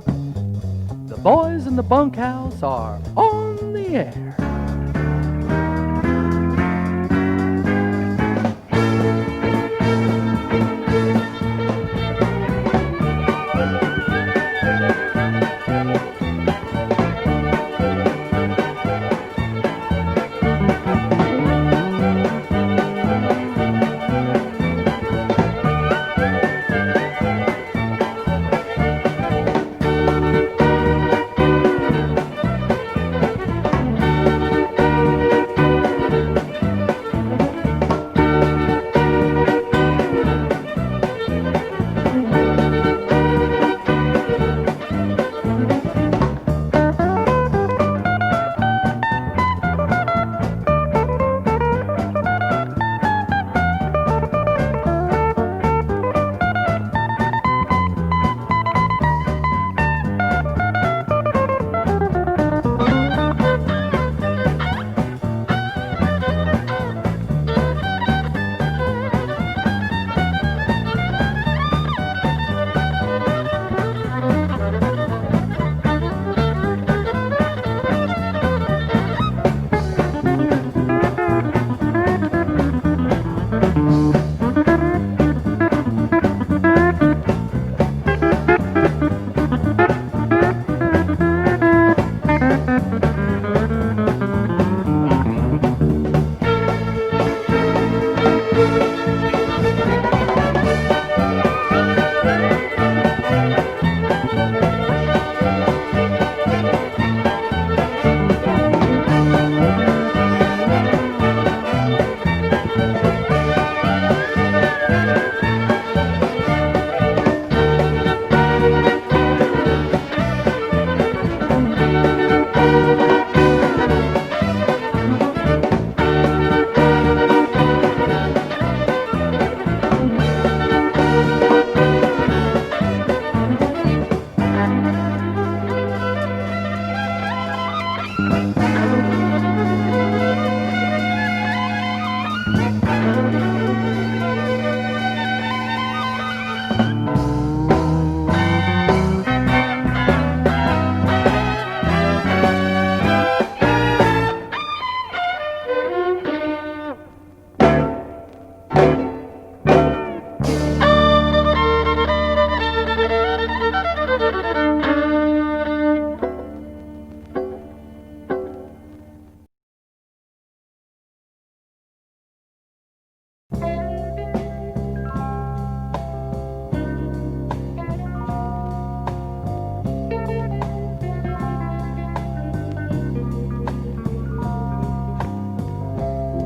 The boys in the bunkhouse are on the air.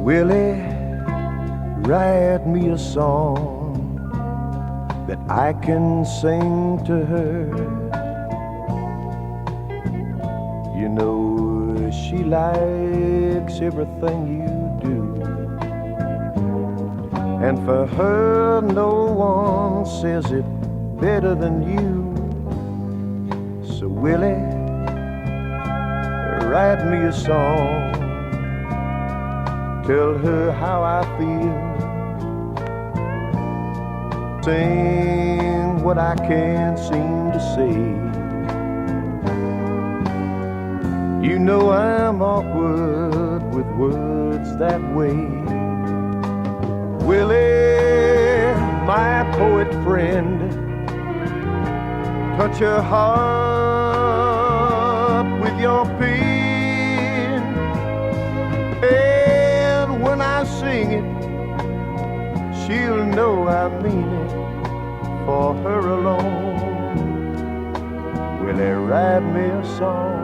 Willie, write me a song that I can sing to her. You know she likes everything you do, and for her no one says it better than you. So Willie, write me a song, tell her how I feel, sing what I can't seem to say. You know I'm awkward with words that way. Willie, my poet friend, touch her heart with your pen, and when I sing it, she'll know I mean it for her alone. Willie, write me a song.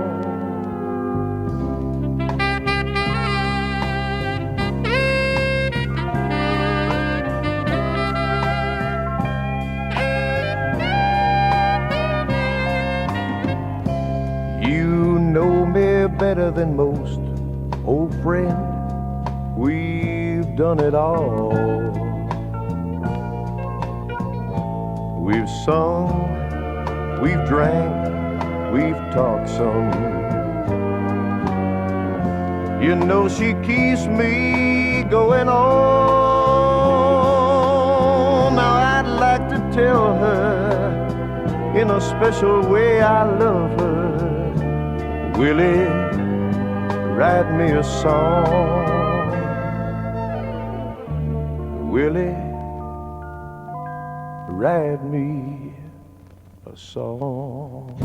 Better than most, old friend, we've done it all. We've sung, we've drank, we've talked some. You know she keeps me going on. Now I'd like to tell her in a special way I love her. Willie, write me a song. Willie, write me a song.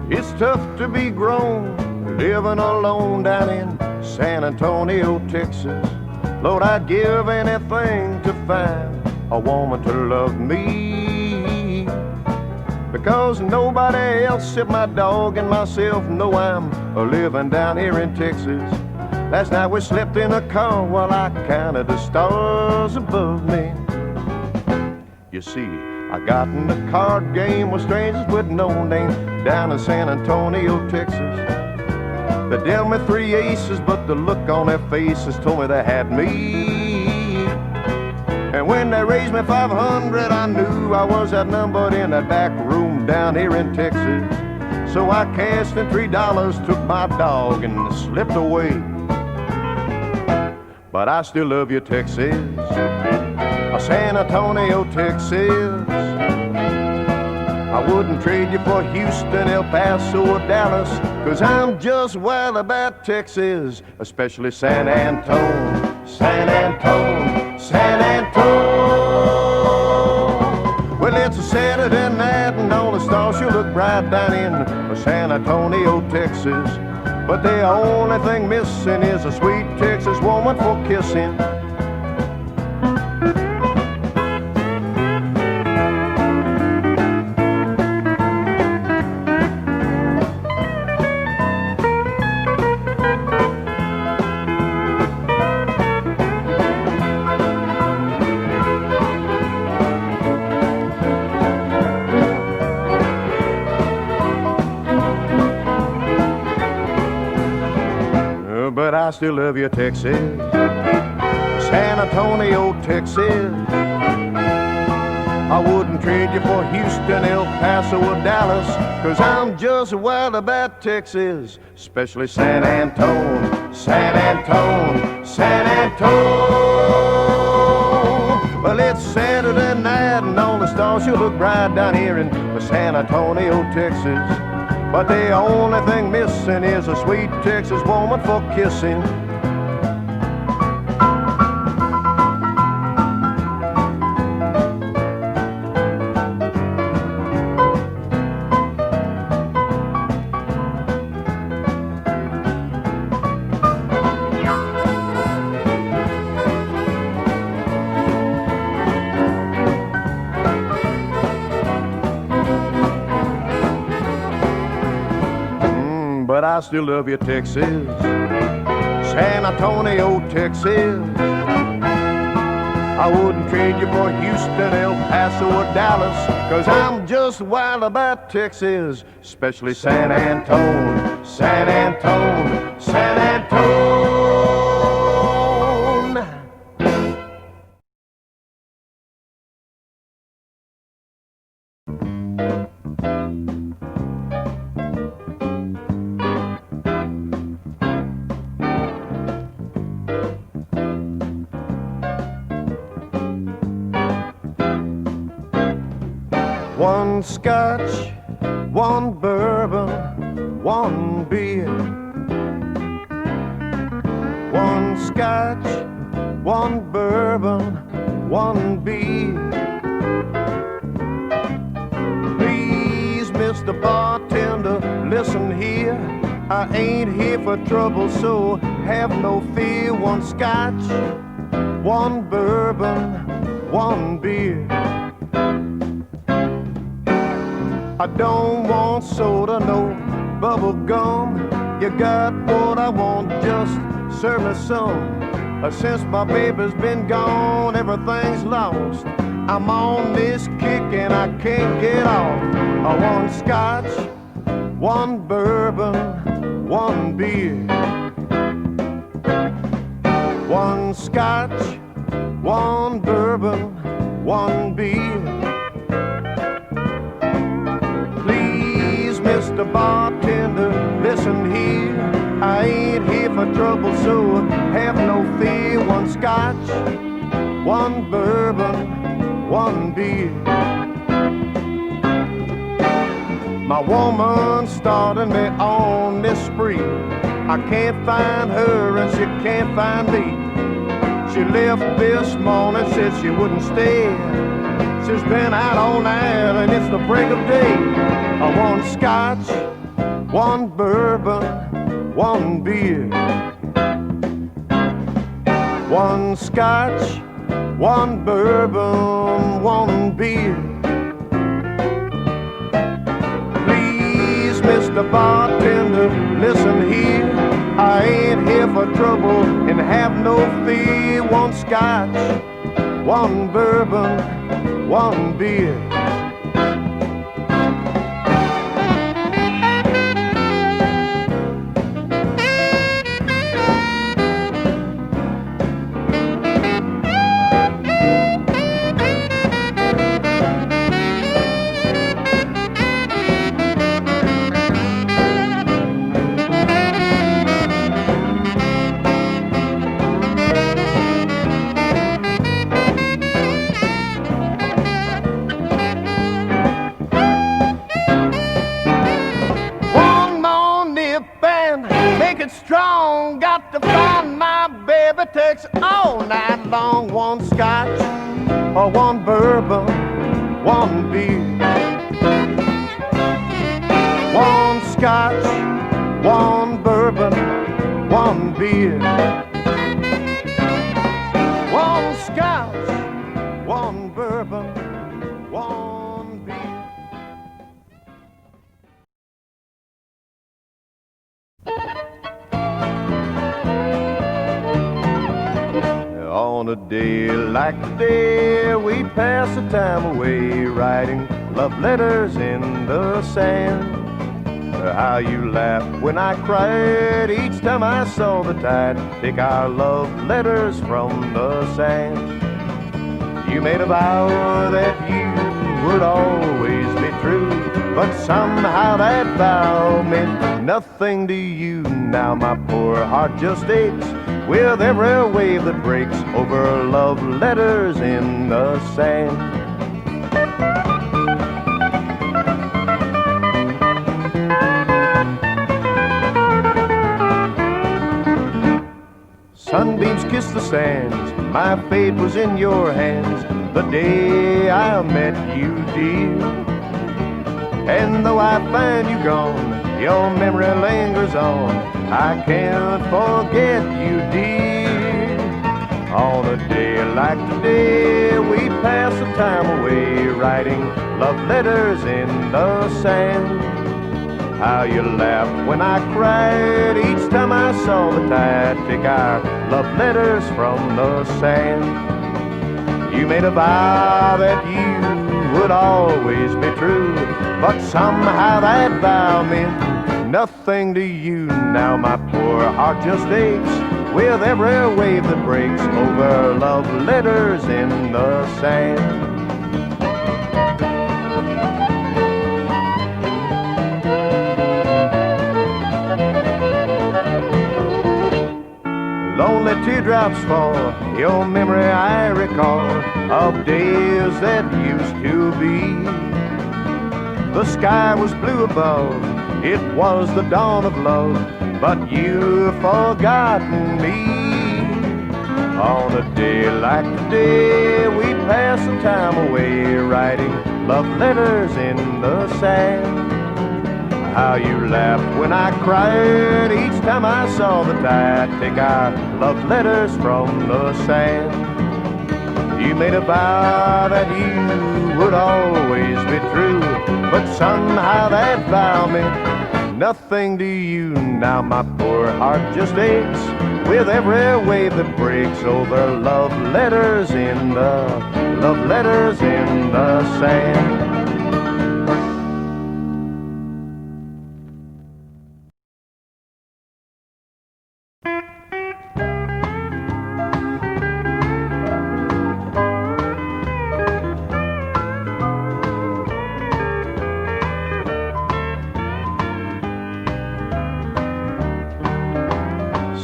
It's tough to be grown, living alone down in San Antonio, Texas. Lord, I'd give anything to find a woman to love me, because nobody else except my dog and myself know I'm living down here in Texas. Last night we slept in a car while I counted the stars above me. You see, I got in the card game with strangers with no name down in San Antonio, Texas. They dealt me 3 aces, but the look on their faces told me they had me. And when they raised me 500, I knew I was outnumbered in that back room down here in Texas. So I cashed in $3, took my dog, and slipped away. But I still love you, Texas, San Antonio, Texas. I wouldn't trade you for Houston, El Paso, or Dallas, 'cause I'm just wild about Texas, especially San Antone, San Antone, San Antone. Well, it's a Saturday night and all the stars sure look bright down in San Antonio, Texas. But the only thing missing is a sweet Texas woman for kissing. But I still love you, Texas, San Antonio, Texas. I wouldn't trade you for Houston, El Paso, or Dallas, 'cause I'm just wild about Texas, especially San Antone, San Antone, San Antone. Well, it's Saturday night and all the stars sure look bright down here in San Antonio, Texas. But the only thing missing is a sweet Texas woman for kissing. But I still love you, Texas, San Antonio, Texas. I wouldn't trade you for Houston, El Paso, or Dallas, 'cause I'm just wild about Texas, especially San Antone, San Antone, San Antone. One Scotch, one bourbon, one beer. One Scotch, one bourbon, one beer. Please, Mr. Bartender, listen here. I ain't here for trouble, so have no fear. One Scotch, one bourbon, one beer. I don't want soda, no bubble gum. You got what I want, just serve me some. Since my baby's been gone, everything's lost. I'm on this kick and I can't get off. One Scotch, one bourbon, one beer, one scotch, one bourbon, one beer. Please, Mr. Bartender, listen here. I ain't here for trouble, so have no fear. One scotch, one bourbon, one beer. My woman started me on this spree. I can't find her and she can't find me. She left this morning, said she wouldn't stay. She's been out all night and it's the break of day. I want scotch, one bourbon, one beer. One scotch, one bourbon, one beer. Please, Mr. Bartender, listen here. I ain't here for trouble and have no fear. One scotch, one bourbon, one beer. Strong, got to find my baby. Takes all night long. One scotch or one bourbon, one beer. One scotch, one bourbon, one beer. One scotch, one bourbon, one beer. On a day like today, we pass the time away writing love letters in the sand. How you laughed when I cried each time I saw the tide take our love letters from the sand. You made a vow that you would always be true, but somehow that vow meant nothing to you. Now my poor heart just aches with every wave that breaks over love letters in the sand. Sunbeams kissed the sands, my fate was in your hands the day I met you, dear. And though I find you gone, your memory lingers on. I can't forget you, dear. On a day like today, we pass the time away writing love letters in the sand. How you laughed when I cried each time I saw the tide take our love letters from the sand. You made a vow that you would always be true, but somehow that vow meant nothing to you. Now my poor heart just aches with every wave that breaks over love letters in the sand. Lonely teardrops fall, your memory I recall of days that used to be. The sky was blue above, it was the dawn of love, but you've forgotten me. On a day like today, we pass the time away writing love letters in the sand. How you laughed when I cried each time I saw the tide take our love letters from the sand. You made a vow that you would always be true, but somehow that vow meant nothing to you. Now my poor heart just aches with every wave that breaks over love letters in the sand.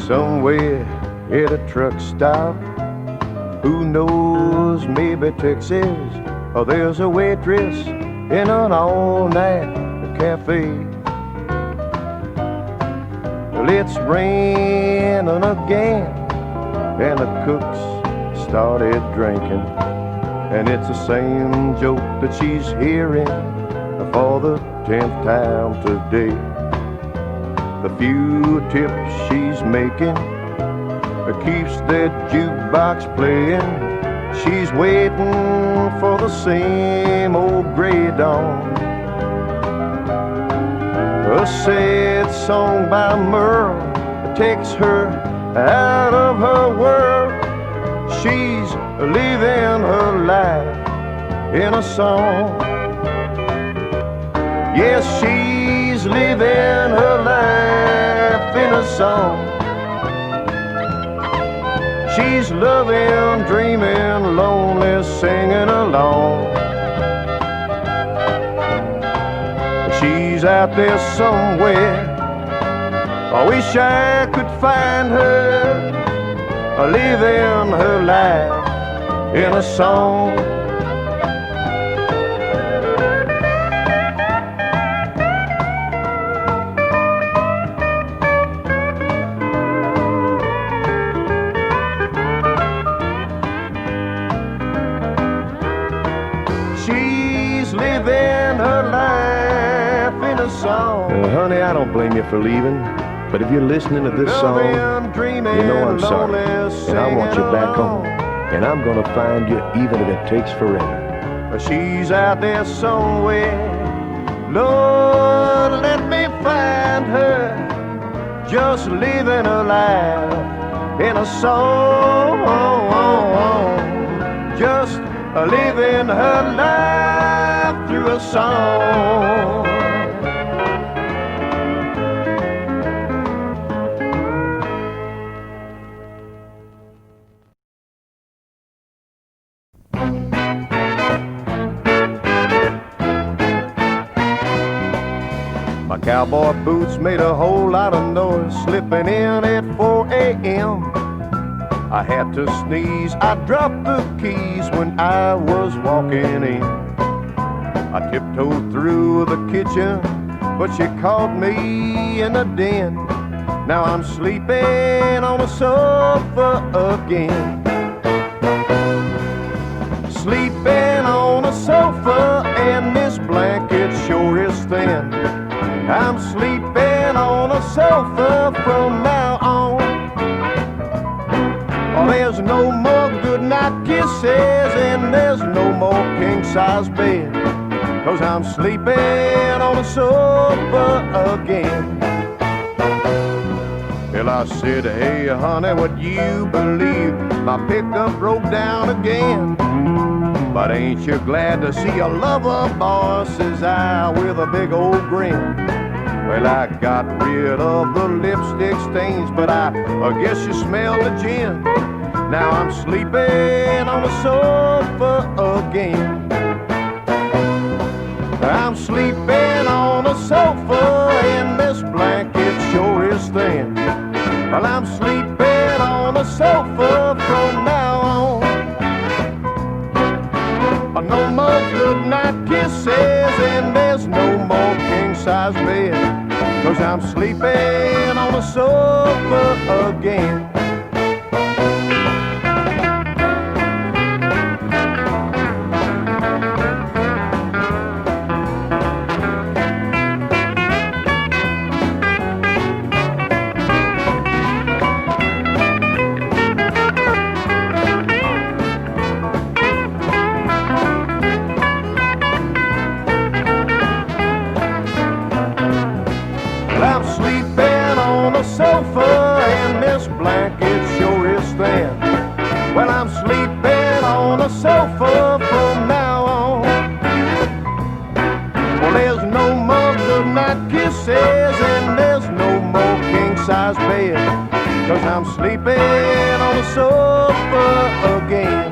somewhere at a truck stop. Who knows, maybe Texas, or there's a waitress in an all-night cafe. Well, it's raining again, and the cooks started drinking, and it's the same joke that she's hearing for the 10th time today. The few tips she's making keeps that jukebox playing. She's waiting for the same old gray dawn. A sad song by Merle takes her out of her world. She's living her life in a song. Yes, she's living her life in a song. She's loving, dreaming, lonely, singing along. She's out there somewhere. I wish I could find her, living her life in a song. Honey, I don't blame you for leaving, but if you're listening to this song, you know I'm sorry, and I want you back home, and I'm gonna find you even if it takes forever. She's out there somewhere, Lord, let me find her, just living her life in a song, just living her life through a song. Cowboy boots made a whole lot of noise, slipping in at 4 a.m. I had to sneeze, I dropped the keys when I was walking in. I tiptoed through the kitchen, but she caught me in the den. Now I'm sleeping on the sofa again. Sleeping on a sofa, and this blanket sure is thin. I'm sleeping on a sofa from now on. Oh, there's no more goodnight kisses, and there's no more king-size bed, 'cause I'm sleeping on a sofa again. Well, I said, hey, honey, would you believe my pickup broke down again? But ain't you glad to see a lover, boy, says I with a big old grin. Well, I got rid of the lipstick stains, but I guess you smell the gin. Now I'm sleeping on the sofa again. I'm sleeping on a sofa, and this blanket sure is thin. Well, I'm sleeping on a sofa from now on. No more goodnight kisses, and there's no more king-size bed, 'cause I'm sleeping on a sofa again. I'm sleeping on the sofa again.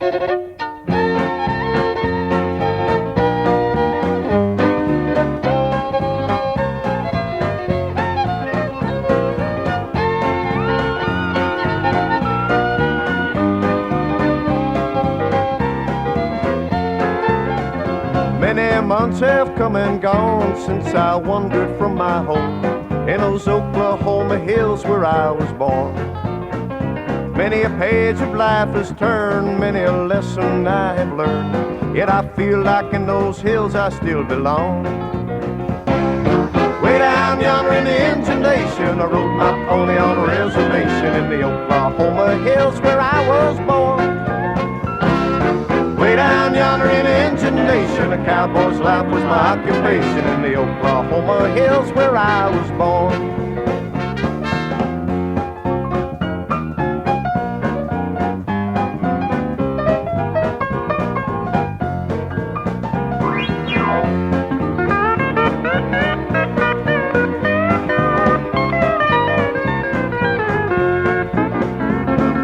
Many months have come and gone since I wandered from my home in those Oklahoma hills where I was born. Many a page of life has turned, many a lesson I have learned, yet I feel like in those hills I still belong. Way down yonder in the Indian Nation, I rode my pony on a reservation in the Oklahoma hills where I was born. Way down yonder in the Indian Nation, a cowboy's life was my occupation in the Oklahoma hills where I was born.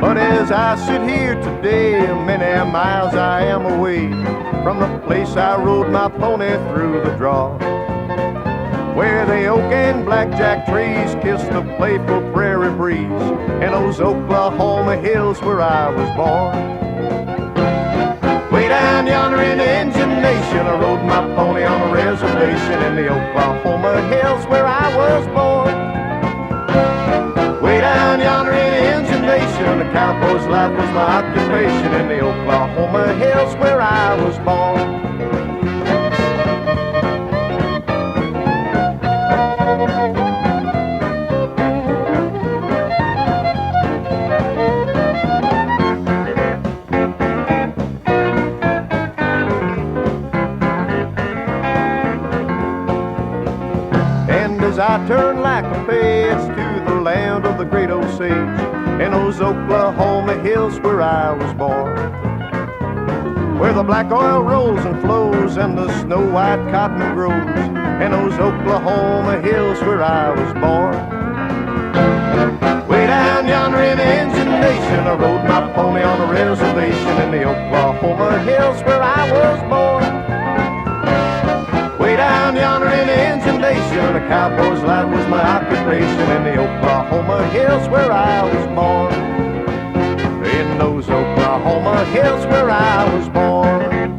But as I sit here today, many miles I am away from the place I rode my pony through the draw, where the oak and blackjack trees kiss the playful prairie breeze in those Oklahoma hills where I was born. Way down yonder in the Indian Nation, I rode my pony on a reservation in the Oklahoma hills where I was born. Way down yonder in the Indian Nation, the cowboy's life was my occupation in the Oklahoma hills where I was born. And as I turn like a page to the land of the great Osage, in those Oklahoma hills where I was born, where the black oil rolls and flows and the snow white cotton grows, in those Oklahoma hills where I was born. Way down yonder in the Indian Nation, I rode my pony on a reservation in the Oklahoma hills where I was born. Way down yonder in the Indian Nation, a cowboy's life was my occupation in the Oklahoma hills where I was born. In those Oklahoma hills where I was born.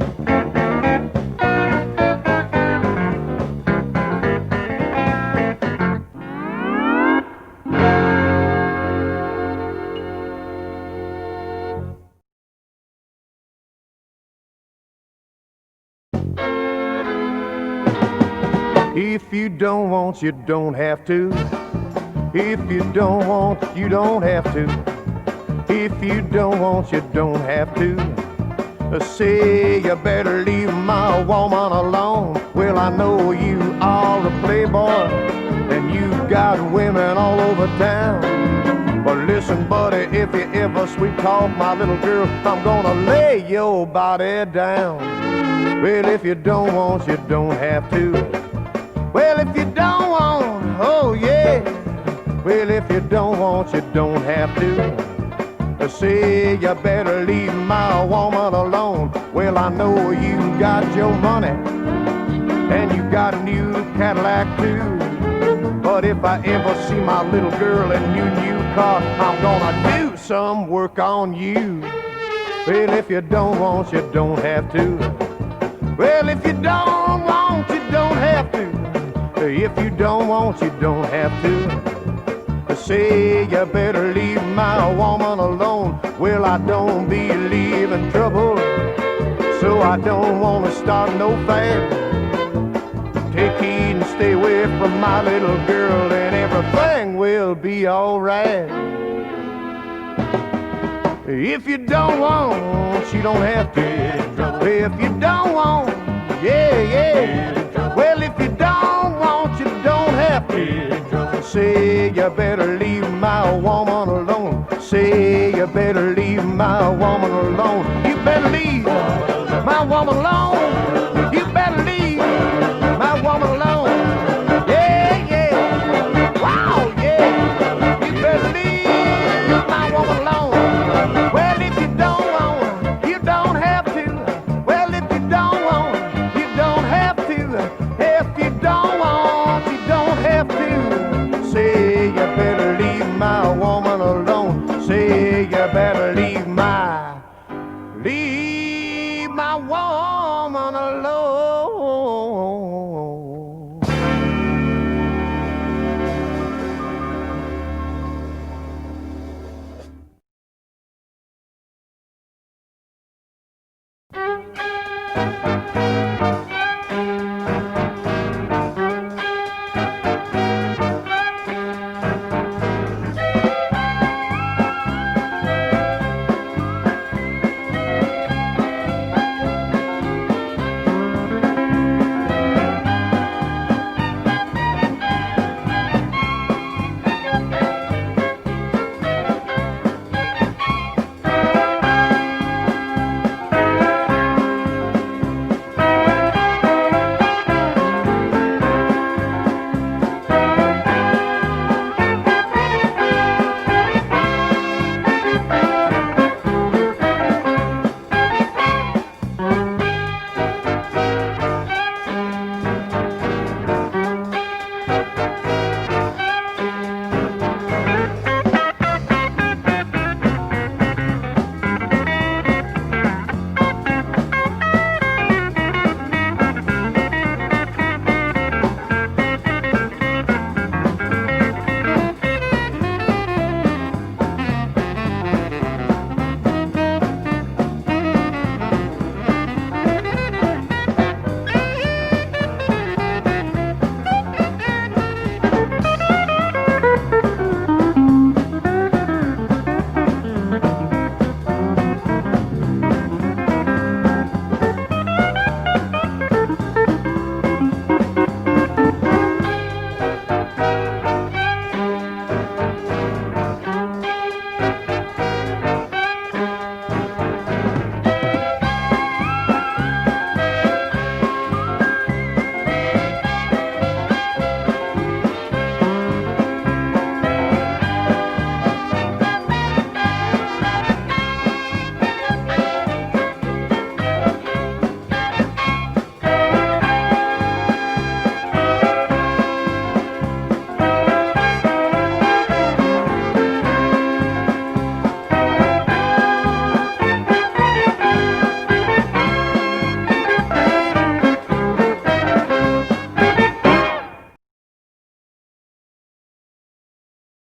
If you don't want, you don't have to. If you don't want, you don't have to. If you don't want, you don't have to. Say you better leave my woman alone. Well, I know you are a playboy and you've got women all over town. But listen, buddy, if you ever sweet talk my little girl, I'm gonna lay your body down. Well, if you don't want, you don't have to. Well, if you don't want, oh yeah. Well, if you don't want, you don't have to. Say you better leave my woman alone. Well, I know you got your money and you got a new Cadillac too. But if I ever see my little girl in your new car, I'm gonna do some work on you. Well, if you don't want, you don't have to. Well, if you don't want, you don't have to. If you don't want, you don't have to. Say you better leave my woman alone. Well, I don't believe in trouble, so I don't want to start no fight. Take heed and stay away from my little girl, and everything will be alright. If you don't want, you don't have to. If you don't want, yeah. Well, if you don't want, you don't have to. Say you better leave my woman alone. Say you better leave my woman alone. You better leave